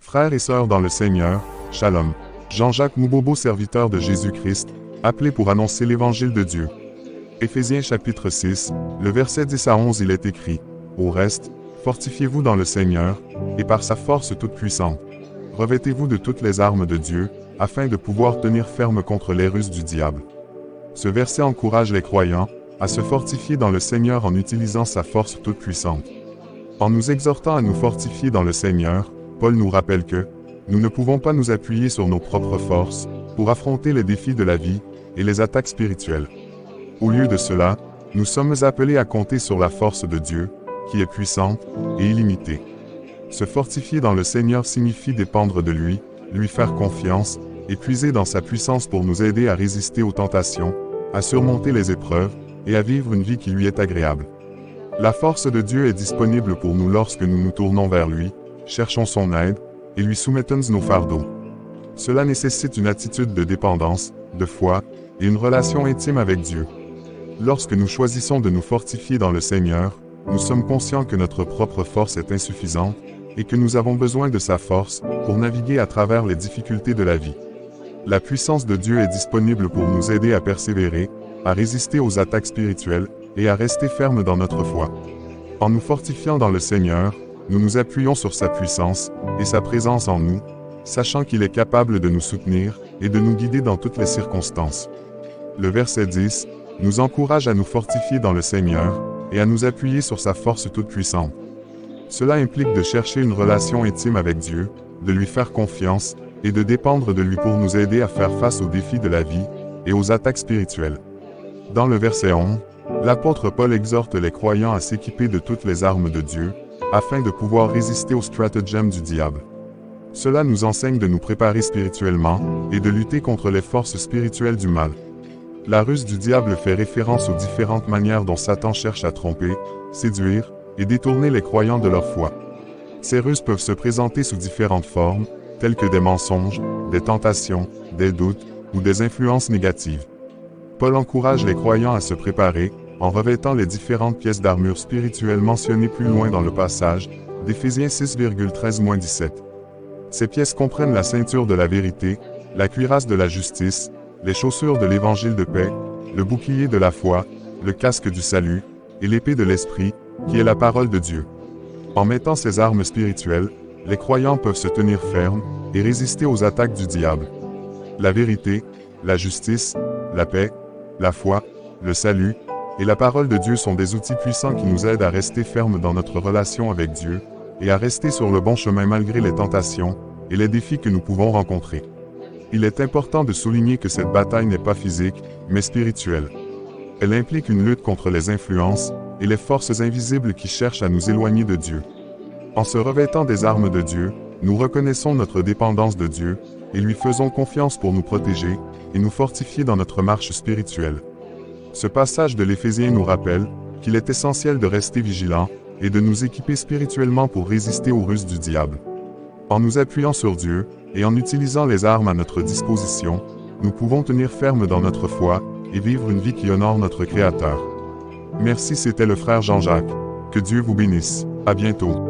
Frères et sœurs dans le Seigneur, Shalom. Jean-Jacques Moubobo, serviteur de Jésus-Christ, appelé pour annoncer l'évangile de Dieu. Éphésiens chapitre 6, le verset 10 à 11, il est écrit: Au reste, fortifiez-vous dans le Seigneur, et par sa force toute puissante. Revêtez-vous de toutes les armes de Dieu, afin de pouvoir tenir ferme contre les ruses du diable. Ce verset encourage les croyants à se fortifier dans le Seigneur en utilisant sa force toute puissante. En nous exhortant à nous fortifier dans le Seigneur, Paul nous rappelle que nous ne pouvons pas nous appuyer sur nos propres forces pour affronter les défis de la vie et les attaques spirituelles. Au lieu de cela, nous sommes appelés à compter sur la force de Dieu, qui est puissante et illimitée. Se fortifier dans le Seigneur signifie dépendre de lui faire confiance, et puiser dans sa puissance pour nous aider à résister aux tentations, à surmonter les épreuves, et à vivre une vie qui lui est agréable. La force de Dieu est disponible pour nous lorsque nous nous tournons vers lui, cherchons son aide, et lui soumettons nos fardeaux. Cela nécessite une attitude de dépendance, de foi, et une relation intime avec Dieu. Lorsque nous choisissons de nous fortifier dans le Seigneur, nous sommes conscients que notre propre force est insuffisante, et que nous avons besoin de sa force pour naviguer à travers les difficultés de la vie. La puissance de Dieu est disponible pour nous aider à persévérer, à résister aux attaques spirituelles, et à rester fermes dans notre foi. En nous fortifiant dans le Seigneur, nous nous appuyons sur sa puissance et sa présence en nous, sachant qu'il est capable de nous soutenir et de nous guider dans toutes les circonstances. Le verset 10 nous encourage à nous fortifier dans le Seigneur et à nous appuyer sur sa force toute puissante. Cela implique de chercher une relation intime avec Dieu, de lui faire confiance et de dépendre de lui pour nous aider à faire face aux défis de la vie et aux attaques spirituelles. Dans le verset 11, l'apôtre Paul exhorte les croyants à s'équiper de toutes les armes de Dieu, afin de pouvoir résister aux stratagèmes du diable. Cela nous enseigne de nous préparer spirituellement et de lutter contre les forces spirituelles du mal. La ruse du diable fait référence aux différentes manières dont Satan cherche à tromper, séduire et détourner les croyants de leur foi. Ces ruses peuvent se présenter sous différentes formes, telles que des mensonges, des tentations, des doutes ou des influences négatives. Paul encourage les croyants à se préparer, en revêtant les différentes pièces d'armure spirituelle mentionnées plus loin dans le passage, d'Éphésiens 6,13-17. Ces pièces comprennent la ceinture de la vérité, la cuirasse de la justice, les chaussures de l'évangile de paix, le bouclier de la foi, le casque du salut, et l'épée de l'esprit, qui est la parole de Dieu. En mettant ces armes spirituelles, les croyants peuvent se tenir fermes et résister aux attaques du diable. La vérité, la justice, la paix, la foi, le salut, et la parole de Dieu sont des outils puissants qui nous aident à rester fermes dans notre relation avec Dieu, et à rester sur le bon chemin malgré les tentations et les défis que nous pouvons rencontrer. Il est important de souligner que cette bataille n'est pas physique, mais spirituelle. Elle implique une lutte contre les influences et les forces invisibles qui cherchent à nous éloigner de Dieu. En se revêtant des armes de Dieu, nous reconnaissons notre dépendance de Dieu, et lui faisons confiance pour nous protéger et nous fortifier dans notre marche spirituelle. Ce passage de l'Éphésiens nous rappelle qu'il est essentiel de rester vigilant et de nous équiper spirituellement pour résister aux ruses du diable. En nous appuyant sur Dieu et en utilisant les armes à notre disposition, nous pouvons tenir ferme dans notre foi et vivre une vie qui honore notre Créateur. Merci, c'était le frère Jean-Jacques. Que Dieu vous bénisse. À bientôt.